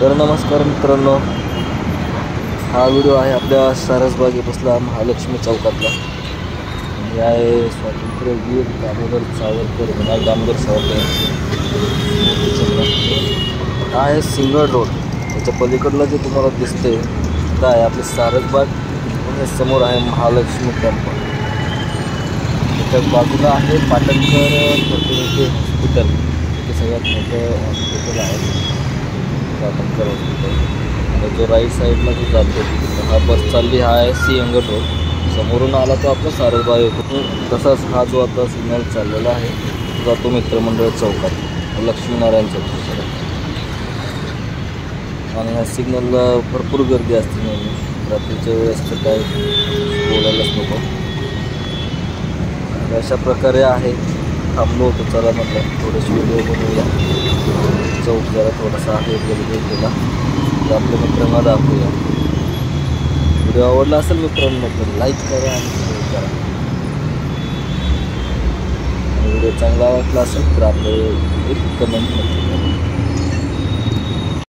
तर नमस्कार मित्रांनो, हा व्हिडिओ आहे आपल्या सारसबागेपासला महालक्ष्मी चौकातला. हे आहे स्वातंत्र्यवीर दामोदर सावरकर, विनायक दामोदर सावरकर. हा आहे सिंगल रोड. त्याच्या पलीकडलं जे तुम्हाला दिसते ते आहे आपले सारसबाग आणि समोर आहे महालक्ष्मी टेम्पल. त्याच्या बाजूला आहे पाटणकर फर्टिलिटी हॉस्पिटल. ते सगळ्यात मोठं हॉस्पिटल आहे पाटणकर हॉस्पिटल. आणि जो राईट साईडला जो जातो हा बस चालली, हा आहे सिंगल रोड. समोरून आला तो आपला सारसबाग येतो. तसाच हा जो आता सिग्नल चाललेला आहे तो जातो मित्रमंडळ चौकात, लक्ष्मीनारायण चौकात. आणि ह्या सिग्नलला भरपूर गर्दी असते नेहमी. रात्रीच्या वेळेस तर काय बोलायलाच नको. अशा प्रकारे आहे. थांबलो होतो, चला म्हटलं थोडेसे व्हिडिओ बनवूया. चौक जरा थोडासा आहे गर्दी केला तर आपल्या मित्रांना दाखवूया. व्हिडिओ आवडला असेल मित्रांनो तर लाईक करा आणि शेअर करा. व्हिडिओ चांगला वाटला असेल तर आपले एक कमेंट नक्की करा.